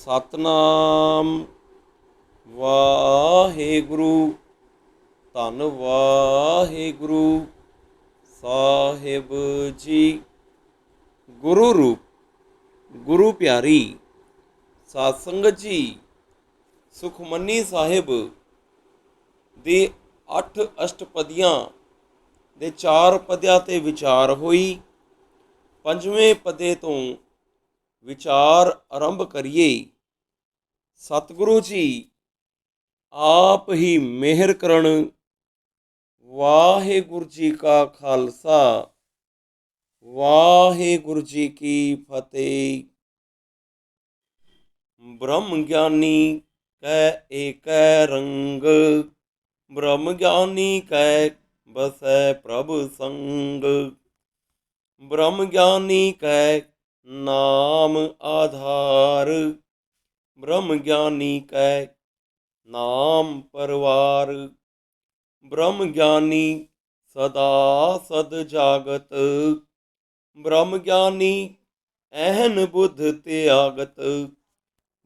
ਸਤਨਾਮ ਵਾਹਿਗੁਰੂ। ਧੰਨ ਵਾਹਿਗੁਰੂ ਸਾਹਿਬ ਜੀ। ਗੁਰੂ ਰੂਪ ਗੁਰੂ ਪਿਆਰੀ ਸਾਧ ਸੰਗਤ ਜੀ, ਸੁਖਮਨੀ ਸਾਹਿਬ ਦੇ 8 ਅਸ਼ਟਪਦੀਆਂ ਦੇ 4 ਪਦਿਆਂ ਤੇ ਵਿਚਾਰ ਹੋਈ। 5ਵੇਂ ਪਦੇ ਤੋਂ ਵਿਚਾਰ ਆਰੰਭ ਕਰੀਏ। ਸਤਿਗੁਰੂ ਜੀ ਆਪ ਹੀ ਮਿਹਰ ਕਰਨ। ਵਾਹਿਗੁਰੂ ਜੀ ਕਾ ਖਾਲਸਾ, ਵਾਹਿਗੁਰੂ ਜੀ ਕੀ ਫਤਿਹ। ਬ੍ਰਹਮ ਗਿਆਨੀ ਕੈ ਏਕੈ ਰੰਗ, ਬ੍ਰਹਮ ਗਿਆਨੀ ਕੈ ਬਸੈ ਪ੍ਰਭ ਸੰਗ। ਬ੍ਰਹਮ ਗਿਆਨੀ ਕੈ ਨਾਮ ਆਧਾਰ, ਬ੍ਰਹਮ ਗਿਆਨੀ ਕੈ ਨਾਮ ਪਰਵਾਰ। ਬ੍ਰਹਮ ਗਿਆਨੀ ਸਦਾ ਸਦ ਜਾਗਤ, ਬ੍ਰਹਮ ਗਿਆਨੀ ਐਹਨ ਬੁੱਧ ਤਿਆਗਤ।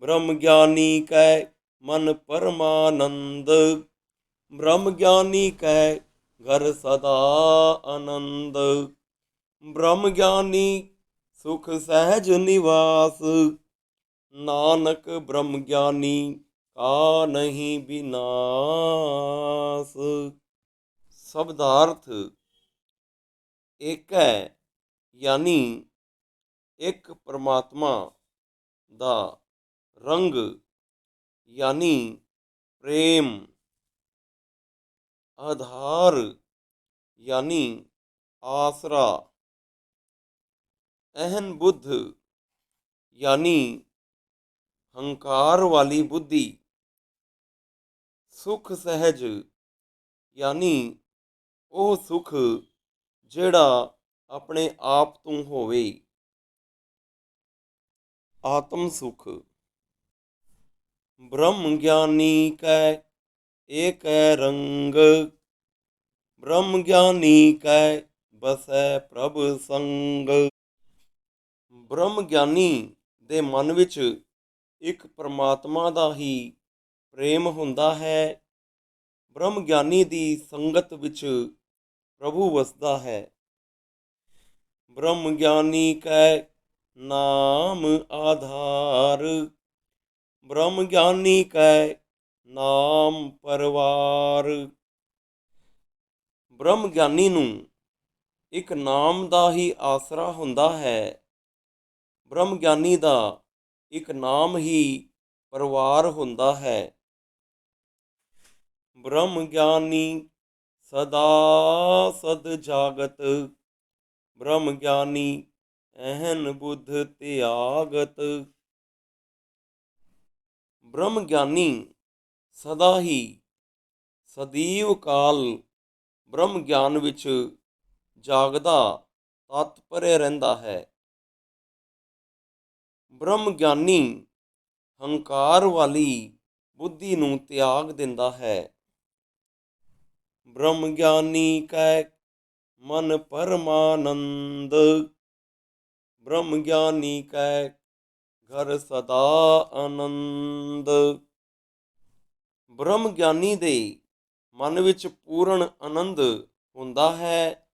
ਬ੍ਰਹਮ ਗਿਆਨੀ ਕੈ ਮਨ ਪਰਮਾਨੰਦ, ਬ੍ਰਹਮ ਗਿਆਨੀ ਕੈ ਘਰ ਸਦਾ ਆਨੰਦ। ਬ੍ਰਹਮ ਗਿਆਨੀ ਸੁਖ ਸਹਿਜ ਨਿਵਾਸ, ਨਾਨਕ ਬ੍ਰਹਮ ਗਿਆਨੀ ਕਾ ਨਹੀਂ ਬਿਨਾਸ। ਸ਼ਬਦਾਰਥ ਏਕੈ ਯਾਨੀ ਇੱਕ ਪਰਮਾਤਮਾ ਦਾ, ਰੰਗ ਯਾਨੀ ਪ੍ਰੇਮ, ਆਧਾਰ ਯਾਨੀ ਆਸਰਾ, ਅਹਨ ਬੁੱਧ ਯਾਨੀ ਹੰਕਾਰ ਵਾਲੀ ਬੁੱਧੀ, ਸੁਖ ਸਹਿਜ ਯਾਨੀ ਉਹ ਸੁਖ ਜਿਹੜਾ ਆਪਣੇ ਆਪ ਤੋਂ ਹੋਵੇ, ਆਤਮ ਸੁਖ। ਬ੍ਰਹਮ ਗਿਆਨੀ ਕੈ ਏਕੈ ਰੰਗ, ਬ੍ਰਹਮ ਗਿਆਨੀ ਕੈ ਬਸੈ ਪ੍ਰਭ ਸੰਗ। ਬ੍ਰਹਮ ਗਿਆਨੀ ਦੇ ਮਨ ਵਿੱਚ ਇੱਕ ਪਰਮਾਤਮਾ ਦਾ ਹੀ ਪ੍ਰੇਮ ਹੁੰਦਾ ਹੈ। ਬ੍ਰਹਮ ਗਿਆਨੀ ਦੀ ਸੰਗਤ ਵਿੱਚ ਪ੍ਰਭੂ ਵਸਦਾ ਹੈ। ਬ੍ਰਹਮ ਗਿਆਨੀ ਕੈ ਨਾਮ ਆਧਾਰ, ਬ੍ਰਹਮ ਗਿਆਨੀ ਕੈ ਨਾਮ ਪਰਵਾਰ। ਬ੍ਰਹਮ ਗਿਆਨੀ ਨੂੰ ਇੱਕ ਨਾਮ ਦਾ ਹੀ ਆਸਰਾ ਹੁੰਦਾ ਹੈ। ਬ੍ਰਹਮ ਗਿਆਨੀ ਦਾ ਇੱਕ ਨਾਮ ਹੀ ਪਰਿਵਾਰ ਹੁੰਦਾ ਹੈ। ਬ੍ਰਹਮ ਗਿਆਨੀ ਸਦਾ ਸਦ ਜਾਗਤ, ਬ੍ਰਹਮ ਗਿਆਨੀ ਐਹਨ ਬੁੱਧ ਤਿਆਗਤ। ਬ੍ਰਹਮ ਗਿਆਨੀ ਸਦਾ ਹੀ ਸਦੀਵ ਕਾਲ ਬ੍ਰਹਮ ਗਿਆਨ ਵਿੱਚ ਜਾਗਦਾ ਤਤਪਰ ਰਹਿੰਦਾ ਹੈ। ਬ੍ਰਹਮ ਗਿਆਨੀ ਹੰਕਾਰ ਵਾਲੀ ਬੁੱਧੀ ਨੂੰ ਤਿਆਗ ਦਿੰਦਾ ਹੈ। ਬ੍ਰਹਮ ਗਿਆਨੀ ਕੈ ਮਨ ਪਰਮਾਨੰਦ, ਬ੍ਰਹਮ ਗਿਆਨੀ ਕੈ ਘਰ ਸਦਾ ਆਨੰਦ। ਬ੍ਰਹਮ ਗਿਆਨੀ ਦੇ ਮਨ ਵਿੱਚ ਪੂਰਨ ਆਨੰਦ ਹੁੰਦਾ ਹੈ।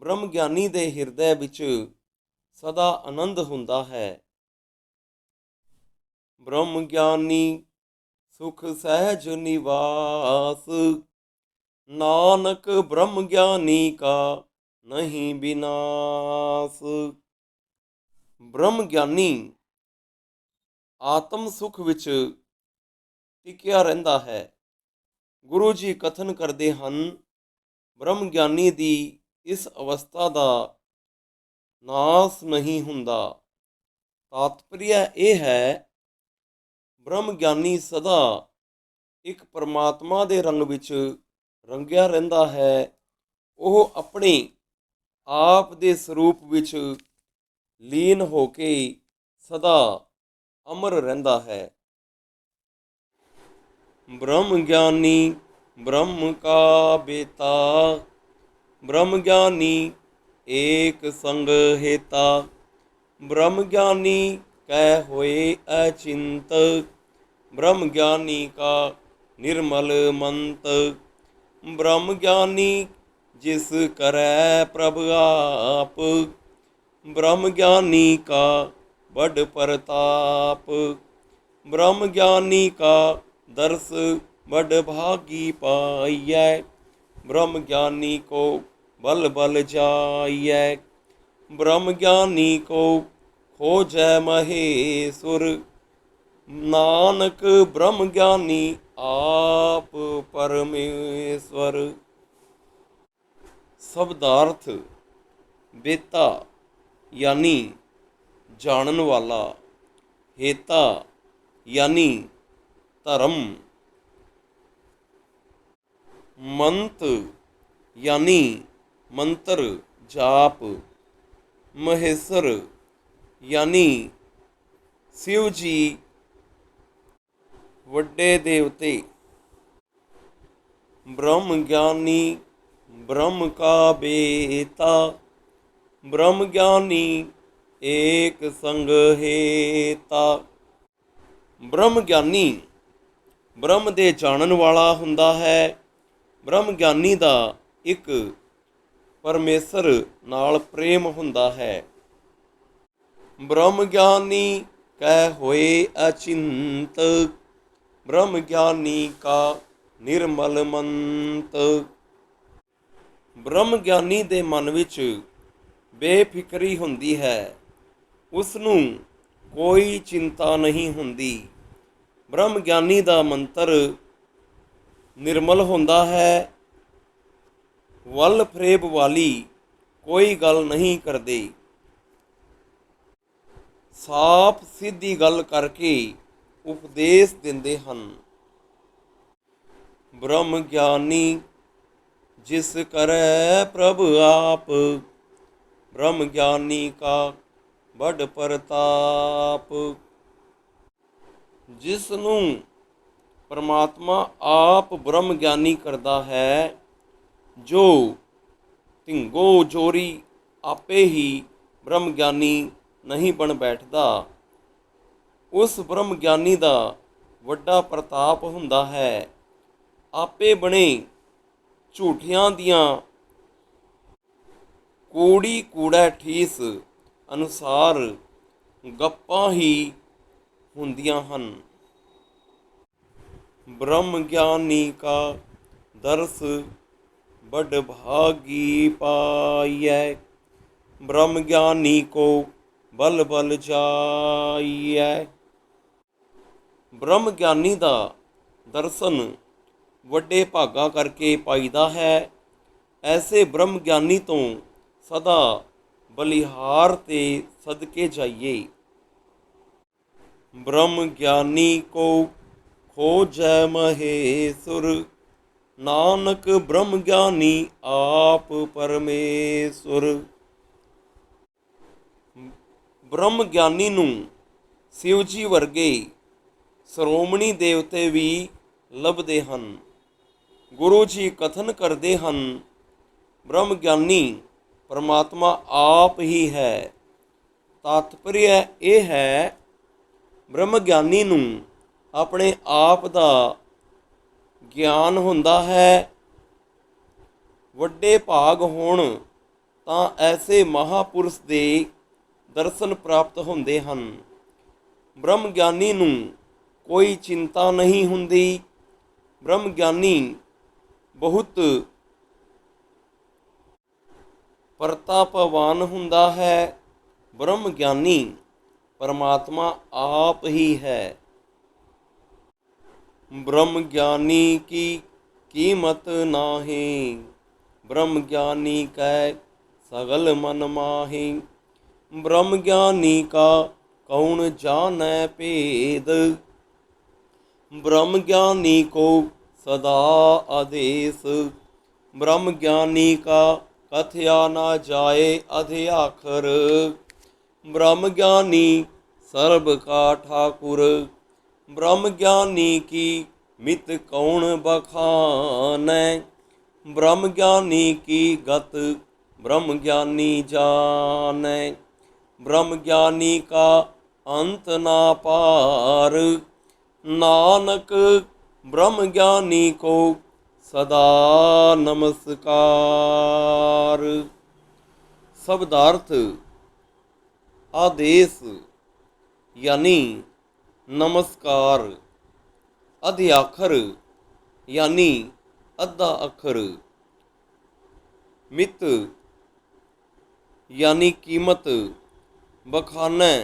ਬ੍ਰਹਮ ਗਿਆਨੀ ਦੇ ਹਿਰਦੇ ਵਿੱਚ ਸਦਾ ਆਨੰਦ ਹੁੰਦਾ ਹੈ। ਬ੍ਰਹਮ ਗਿਆਨੀ ਸੁਖ ਸਹਿਜ ਨਿਵਾਸ, ਨਾਨਕ ਬ੍ਰਹਮ ਗਿਆਨੀ ਕਾ ਨਹੀਂ ਬਿਨਾਸ। ਬ੍ਰਹਮ ਗਿਆਨੀ ਆਤਮ ਸੁਖ ਵਿੱਚ ਟਿਕਿਆ ਰਹਿੰਦਾ ਹੈ। ਗੁਰੂ ਜੀ ਕਥਨ ਕਰਦੇ ਹਨ, ਬ੍ਰਹਮ ਗਿਆਨੀ ਦੀ ਇਸ ਅਵਸਥਾ ਦਾ ਨਾਸ ਨਹੀਂ ਹੁੰਦਾ। ਤਾਤਪਰਯ ਇਹ ਹੈ, ਬ੍ਰਹਮ ਗਿਆਨੀ ਸਦਾ ਇੱਕ ਪਰਮਾਤਮਾ ਦੇ ਰੰਗ ਵਿੱਚ ਰੰਗਿਆ ਰਹਿੰਦਾ ਹੈ। ਉਹ ਆਪਣੇ ਆਪ ਦੇ ਸਰੂਪ ਵਿੱਚ ਲੀਨ ਹੋ ਕੇ ਸਦਾ ਅਮਰ ਰਹਿੰਦਾ ਹੈ। ਬ੍ਰਹਮ ਗਿਆਨੀ ਬ੍ਰਹਮ ਕਾ ਬੇਤਾ, ਬ੍ਰਹਮ ਗਿਆਨੀ ਏਕ ਸੰਗ ਹੇਤਾ। ਬ੍ਰਹਮ ਗਿਆਨੀ कह होए अचिंत। ब्रह्म ज्ञानी का निर्मल मंत। ब्रह्म ज्ञानी जिस करै प्रभ आप। ब्रह्म ज्ञानी का बड़ प्रताप। ब्रह्म ज्ञानी का दर्श बड़ भागी पाइयै। ब्रह्म ज्ञानी को बल बल जाइयै। ब्रह्म ज्ञानी को खोजै महेश्वर। नानक ब्रह्म ज्ञानी आप परमेश्वर। शब्दार्थ बेता यानी जानन वाला। हेता यानी धर्म। मंत यानी मंत्र जाप। महेश्वर यानी शिव जी वड्डे देवते। ब्रह्म ज्ञानी ब्रह्म का बेता। ब्रह्म ज्ञानी एक संग हेता। ब्रह्म ज्ञानी ब्रह्म ਦੇ ਜਾਣਨ ਵਾਲਾ ਹੁੰਦਾ ਹੈ। ਬ੍ਰਹਮ ਗਿਆਨੀ ਦਾ ਇੱਕ ਪਰਮੇਸ਼ਰ ਨਾਲ ਪ੍ਰੇਮ ਹੁੰਦਾ ਹੈ। ਬ੍ਰਹਮ ਗਿਆਨੀ ਕਹਿ ਹੋਏ ਅਚਿੰਤ। ਬ੍ਰਹਮ ਗਿਆਨੀ ਕਾ ਨਿਰਮਲ ਮੰਤ। ਬ੍ਰਹਮ ਗਿਆਨੀ ਦੇ ਮਨ ਵਿੱਚ ਬੇਫਿਕਰੀ ਹੁੰਦੀ ਹੈ। ਉਸ ਨੂੰ ਕੋਈ ਚਿੰਤਾ ਨਹੀਂ ਹੁੰਦੀ। ਬ੍ਰਹਮ ਗਿਆਨੀ ਦਾ ਮੰਤਰ ਨਿਰਮਲ ਹੁੰਦਾ ਹੈ। ਵੱਲ ਫਰੇਬ ਵਾਲੀ ਕੋਈ ਗੱਲ ਨਹੀਂ ਕਰਦੇ। ਸਾਫ ਸਿੱਧੀ ਗੱਲ ਕਰਕੇ ਉਪਦੇਸ਼ ਦਿੰਦੇ ਹਨ। ਬ੍ਰਹਮ ਗਿਆਨੀ ਜਿਸ ਕਰੈ ਪ੍ਰਭ ਆਪ। ਬ੍ਰਹਮ ਗਿਆਨੀ ਕਾ ਬੜ ਪ੍ਰਤਾਪ। ਜਿਸ ਨੂੰ ਪਰਮਾਤਮਾ ਆਪ ਬ੍ਰਹਮ ਗਿਆਨੀ ਕਰਦਾ ਹੈ, ਜੋ ਧਿੰਗੋ ਜੋਰੀ ਆਪੇ ਹੀ ਬ੍ਰਹਮ ਗਿਆਨੀ ਨਹੀਂ ਬਣ ਬੈਠਦਾ, ਉਸ ਬ੍ਰਹਮ ਗਿਆਨੀ ਦਾ ਵੱਡਾ ਪ੍ਰਤਾਪ ਹੁੰਦਾ ਹੈ। ਆਪੇ ਬਣੇ ਝੂਠਿਆਂ ਦੀਆਂ ਕੂੜੀ ਕੂੜਾ ਠੀਸ ਅਨੁਸਾਰ ਗੱਪਾਂ ਹੀ ਹੁੰਦੀਆਂ ਹਨ। ब्रह्म ज्ञानी का दर्श बड़ भागी पाइयै। ब्रह्म ज्ञानी को बल बल जाइयै। ब्रह्म ज्ञानी ਦਾ ਦਰਸ਼ਨ ਵੱਡੇ ਭਾਗਾ ਕਰਕੇ ਪਾਈਦਾ ਹੈ। ਐਸੇ ਬ੍ਰਹਮ ਗਿਆਨੀ ਤੋਂ ਸਦਾ ਬਲਿਹਾਰ ਤੇ ਸਦਕੇ ਜਾਈਏ। ब्रह्म ज्ञानी को खोजै महेश्वर। नानक ब्रह्म ज्ञानी आप परमेश्वर। ਬ੍ਰਹਮ ਗਿਆਨੀ ਨੂੰ शिव जी ਵਰਗੇ ਸ਼੍ਰੋਮਣੀ ਦੇਵਤੇ ਵੀ ਲੱਭਦੇ ਹਨ। ਗੁਰੂ ਜੀ ਕਥਨ ਕਰਦੇ ਹਨ, ਬ੍ਰਹਮ ਗਿਆਨੀ ਪਰਮਾਤਮਾ ਆਪ ਹੀ ਹੈ। ਤਾਤਪਰਯ ਇਹ ਹੈ, ਬ੍ਰਹਮ ਗਿਆਨੀ ਨੂੰ ਆਪਣੇ ਆਪ ਦਾ ਗਿਆਨ ਹੁੰਦਾ ਹੈ। ਵੱਡੇ ਭਾਗ ਹੋਣ ਤਾਂ ਐਸੇ ਮਹਾਂਪੁਰਸ਼ ਦੇ ਦਰਸ਼ਨ ਪ੍ਰਾਪਤ ਹੁੰਦੇ ਹਨ। ਬ੍ਰਹਮ ਗਿਆਨੀ ਨੂੰ ਕੋਈ ਚਿੰਤਾ ਨਹੀਂ ਹੁੰਦੀ। ਬ੍ਰਹਮ ਗਿਆਨੀ ਬਹੁਤ ਪ੍ਰਤਾਪਵਾਨ ਹੁੰਦਾ ਹੈ। ਬ੍ਰਹਮ ਗਿਆਨੀ ਪਰਮਾਤਮਾ ਆਪ ਹੀ ਹੈ। ब्रह्म ज्ञानी की कीमत नाहि। ब्रह्म ज्ञानी कै सगल मन माहि। ब्रह्म ज्ञानी का कौन जानै भेद। ब्रह्म ज्ञानी को सदा आदेश। ब्रह्म ज्ञानी का कथया न जाए अध्याखर। ब्रह्म ज्ञानी सर्ब का ठाकुर। ब्रह्म ज्ञानी की मित कौन बखानै। ब्रह्म ज्ञानी की गत ब्रह्म ज्ञानी जानै। ब्रह्म ज्ञानी का ਅੰਤ ਨਾ ਪਾਰ। ਨਾਨਕ ਬ੍ਰਹਮ ਗਿਆਨੀ ਕੋ ਸਦਾ ਨਮਸਕਾਰ। ਸ਼ਬਦਾਰਥ ਆਦੇਸ਼ ਯਾਨੀ ਨਮਸਕਾਰ, ਅਧਿਆਖਰ ਯਾਨੀ ਅੱਧਾ ਅੱਖਰ, ਮਿਤ ਯਾਨੀ ਕੀਮਤ, ਬਖਾਨੈ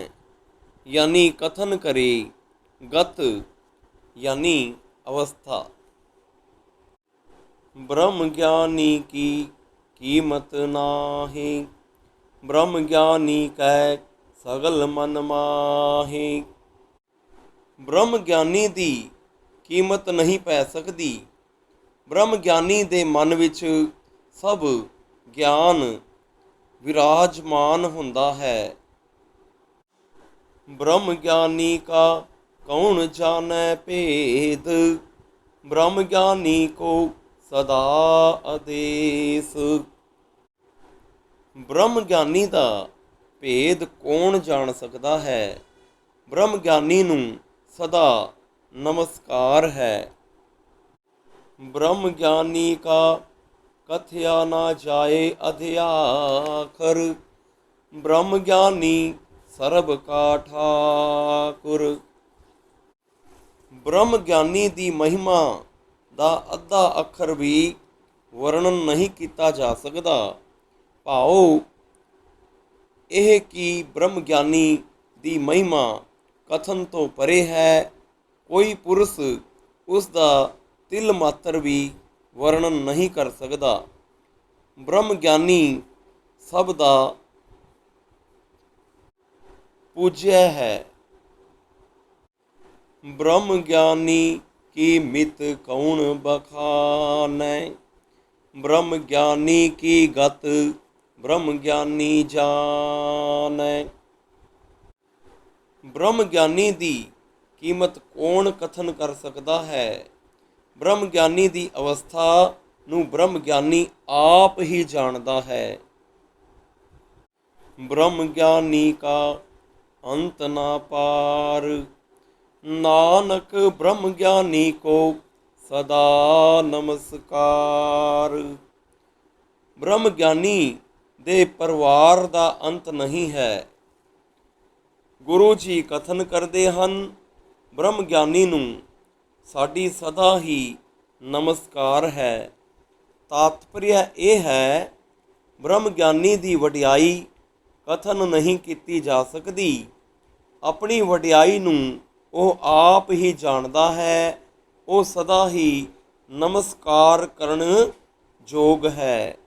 ਯਾਨੀ ਕਥਨ ਕਰੇ, ਗਤ ਯਾਨੀ ਅਵਸਥਾ। ਬ੍ਰਹਮ ਗਿਆਨੀ ਕੀ ਕੀਮਤ ਨਾਹੀ, ਬ੍ਰਹਮ ਗਿਆਨੀ ਕੈ ਸਗਲ ਮਨ ਮਾਹੀ। ਬ੍ਰਹਮ ਗਿਆਨੀ ਦੀ ਕੀਮਤ ਨਹੀਂ ਪੈ ਸਕਦੀ। ਬ੍ਰਹਮ ਗਿਆਨੀ ਦੇ ਮਨ ਵਿੱਚ ਸਭ ਗਿਆਨ ਵਿਰਾਜਮਾਨ ਹੁੰਦਾ ਹੈ। ਬ੍ਰਹਮ ਗਿਆਨੀ ਕਾ ਕੌਣ ਜਾਣੈ ਭੇਦ, ਬ੍ਰਹਮ ਗਿਆਨੀ ਕੋ ਸਦਾ ਆਦੇਸ। ਬ੍ਰਹਮ ਗਿਆਨੀ ਦਾ ਭੇਦ ਕੌਣ ਜਾਣ ਸਕਦਾ ਹੈ। ਬ੍ਰਹਮ ਗਿਆਨੀ ਨੂੰ ਸਦਾ ਨਮਸਕਾਰ ਹੈ। ਬ੍ਰਹਮ ਗਿਆਨੀ ਕਾ ਕਥਿਆ ਨਾ ਜਾਏ ਅਧਿਆਖਰ, ਬ੍ਰਹਮ ਗਿਆਨੀ ਸਰਬ ਕਾ ਠਾਕੁਰ। ਬ੍ਰਹਮ ਗਿਆਨੀ ਦੀ ਮਹਿਮਾ ਦਾ ਅੱਧਾ ਅੱਖਰ ਵੀ ਵਰਣਨ ਨਹੀਂ ਕੀਤਾ ਜਾ ਸਕਦਾ। ਭਾਵ ਇਹ ਕਿ ਬ੍ਰਹਮ ਗਿਆਨੀ ਦੀ ਮਹਿਮਾ ਕਥਨ ਤੋਂ ਪਰੇ ਹੈ। ਕੋਈ ਪੁਰਸ਼ ਉਸ ਦਾ ਤਿਲ ਮਾਤਰ ਵੀ ਵਰਣਨ ਨਹੀਂ ਕਰ ਸਕਦਾ। ਬ੍ਰਹਮ ਗਿਆਨੀ ਸਭ ਦਾ ਪੂਜਿਆ ਹੈ। ਬ੍ਰਹਮ ਗਿਆਨੀ ਕੀ ਮਿਤ ਕੌਣ ਬਖਾਨੈ, ਬ੍ਰਹਮ ਗਿਆਨੀ ਕੀ ਗਤ ਬ੍ਰਹਮ ਗਿਆਨੀ ਜਾਣੈ। ਬ੍ਰਹਮ ਗਿਆਨੀ ਦੀ ਕੀਮਤ ਕੌਣ ਕਥਨ ਕਰ ਸਕਦਾ ਹੈ। ਬ੍ਰਹਮ ਗਿਆਨੀ ਦੀ ਅਵਸਥਾ ਨੂੰ ਬ੍ਰਹਮ ਗਿਆਨੀ ਆਪ ਹੀ ਜਾਣਦਾ ਹੈ। ਬ੍ਰਹਮ ਗਿਆਨੀ ਕਾ ਅੰਤ ਨਾ ਪਾਰ, ਨਾਨਕ ਬ੍ਰਹਮ ਗਿਆਨੀ ਕੋ ਸਦਾ ਨਮਸਕਾਰ। ਬ੍ਰਹਮ ਗਿਆਨੀ ਦੇ ਪਰਿਵਾਰ ਦਾ ਅੰਤ ਨਹੀਂ ਹੈ। ਗੁਰੂ ਜੀ ਕਥਨ ਕਰਦੇ ਹਨ, ਬ੍ਰਹਮ ਗਿਆਨੀ ਨੂੰ ਸਾਡੀ ਸਦਾ ਹੀ ਨਮਸਕਾਰ ਹੈ। ਤਾਤਪਰਯ ਇਹ ਹੈ, ਬ੍ਰਹਮ ਗਿਆਨੀ ਦੀ ਵਡਿਆਈ ਕਥਨ ਨਹੀਂ ਕੀਤੀ ਜਾ ਸਕਦੀ। ਆਪਣੀ ਵਡਿਆਈ ਨੂੰ ਉਹ ਆਪ ਹੀ ਜਾਣਦਾ ਹੈ। ਉਹ ਸਦਾ ਹੀ ਨਮਸਕਾਰ ਕਰਨ ਯੋਗ ਹੈ।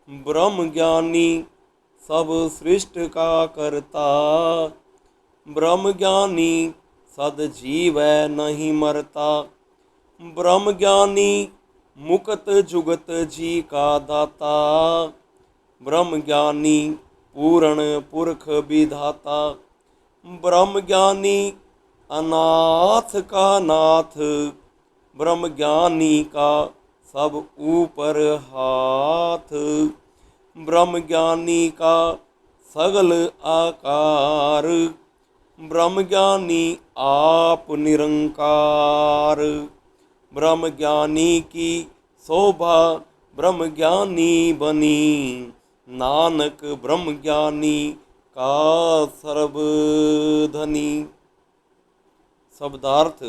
ਬ੍ਰਹਮ ਗਿਆਨੀ ਸਭ ਸ੍ਰਿਸ਼ਟ ਕਾ ਕਰਤਾ, ਬ੍ਰਹਮ ਗਿਆਨੀ ਸਦ ਜੀਵੈ ਨਹੀਂ ਮਰਤਾ। ਬ੍ਰਹਮ ਗਿਆਨੀ ਮੁਕਤ ਜੁਗਤ ਜੀ ਕਾ ਦਾਤਾ, ਬ੍ਰਹਮ ਗਿਆਨੀ ਪੂਰਨ ਪੁਰਖ ਵਿਧਾਤਾ। ਬ੍ਰਹਮ ਗਿਆਨੀ ਅਨਾਥ ਕਾ ਨਾਥ, ਬ੍ਰਹਮ ਗਿਆਨੀ ਕਾ ਸਭ ਊਪਰ ਹਾਥ। ਬ੍ਰਹਮ ਗਿਆਨੀ ਕਾ ਸਗਲ ਆਕਾਰ, ਬ੍ਰਹਮ ਗਿਆਨੀ ਆਪ ਨਿਰੰਕਾਰ। ਬ੍ਰਹਮ ਗਿਆਨੀ ਕੀ ਸ਼ੋਭਾ ਬ੍ਰਹਮ ਗਿਆਨੀ ਬਨੀ, ਨਾਨਕ ਬ੍ਰਹਮ ਗਿਆਨੀ ਕਾ ਸਰਬ ਧਨੀ। ਸ਼ਬਦਾਰਥ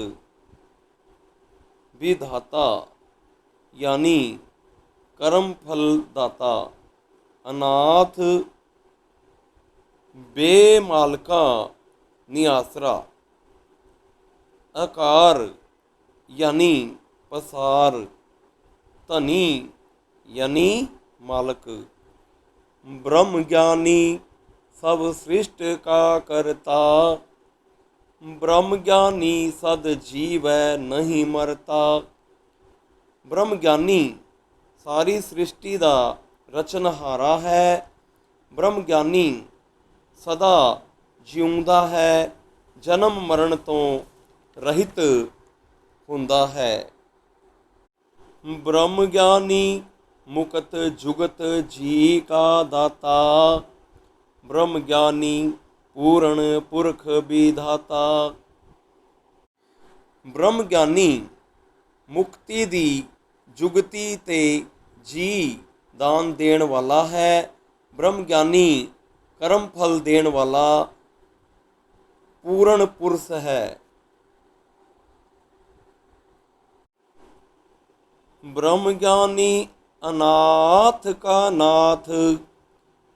ਵਿਧਾਤਾ ਯਾਨੀ ਕਰਮ ਫਲ ਦਾਤਾ, ਅਨਾਥ ਬੇਮਾਲਕਾ ਨਿਆਸਰਾ। ਆਕਾਰ ਯਾਨੀ ਪਸਾਰ, ਧਨੀ ਯਾਨੀ ਮਾਲਕ। ਬ੍ਰਹਮ ਗਿਆਨੀ ਸਭ ਸ੍ਰਿਸ਼ਟ ਕਾ ਕਰਤਾ, ਬ੍ਰਹਮ ਗਿਆਨੀ ਸਦ ਜੀਵੈ ਨਹੀਂ ਮਰਤਾ। ਬ੍ਰਹਮ ਗਿਆਨੀ ਸਾਰੀ ਸ੍ਰਿਸ਼ਟੀ ਦਾ ਰਚਨਹਾਰਾ ਹੈ। ਬ੍ਰਹਮ ਗਿਆਨੀ ਸਦਾ ਜਿਉਂਦਾ ਹੈ, ਜਨਮ ਮਰਨ ਤੋਂ ਰਹਿਤ ਹੁੰਦਾ ਹੈ। ਬ੍ਰਹਮ ਗਿਆਨੀ ਮੁਕਤ ਜੁਗਤ ਜੀ ਕਾ ਦਾਤਾ, ਬ੍ਰਹਮ ਗਿਆਨੀ ਪੂਰਨ ਪੁਰਖ ਵਿਧਾਤਾ। ਬ੍ਰਹਮ ਗਿਆਨੀ ਮੁਕਤੀ ਦੀ ਜੁਗਤੀ ਤੇ ਜੀ ਦਾਨ ਦੇਣ ਵਾਲਾ ਹੈ। ਬ੍ਰਹਮ ਗਿਆਨੀ ਕਰਮ ਫਲ ਦੇਣ ਵਾਲਾ ਪੂਰਨ ਪੁਰਸ਼ ਹੈ। ब्रह्म ज्ञानी अनाथ का नाथ,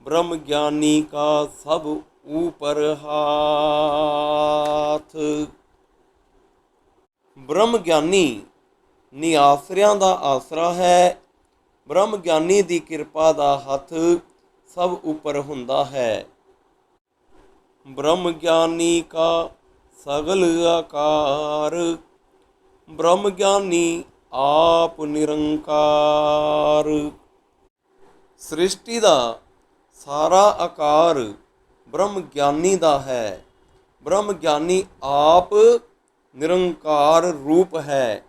ब्रह्म ज्ञानी का सब ऊपर हाथ। ब्रह्म ज्ञानी निआसरियां दा आसरा है। ब्रह्म ज्ञानी दी किरपा दा हथ सब ऊपर हुंदा है। ब्रह्म ज्ञानी का सगल आकार, ब्रह्म ज्ञानी ਆਪ ਨਿਰੰਕਾਰ। ਸ੍ਰਿਸ਼ਟੀ ਦਾ ਸਾਰਾ ਆਕਾਰ ਬ੍ਰਹਮ ਗਿਆਨੀ ਦਾ ਹੈ। ਬ੍ਰਹਮ ਗਿਆਨੀ ਆਪ ਨਿਰੰਕਾਰ ਰੂਪ ਹੈ।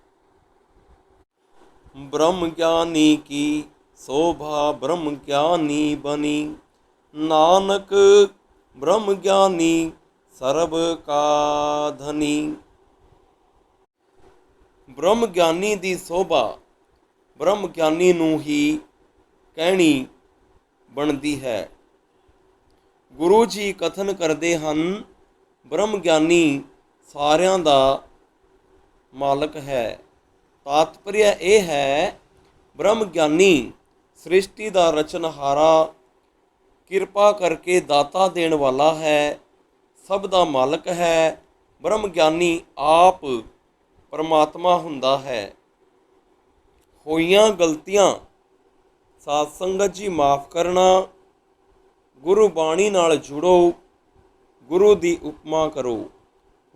ब्रह्म ज्ञानी की शोभा ब्रह्म ज्ञानी बनी, नानक ब्रह्म ज्ञानी सर्ब का धनी। ब्रह्म ज्ञानी की शोभा ब्रह्म ज्ञानी नूं ही कहनी बनती है। गुरु जी कथन करते हैं, ब्रह्म ज्ञानी सारियां दा मालक है। तात्पर्य यह है, ब्रह्म ज्ञानी सृष्टि का रचनहारा, किरपा करके दाता देण वाला है, सब दा मालक है। ब्रह्म ज्ञानी आप परमात्मा हुंदा है। होइयां गलतियां साध संगत जी माफ़ करना। गुरु बाणी नाल जुड़ो, गुरु दी उपमा करो।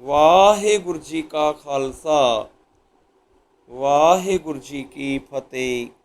वाहिगुरु जी का खालसा, वाहिगुरु जी की फतेह।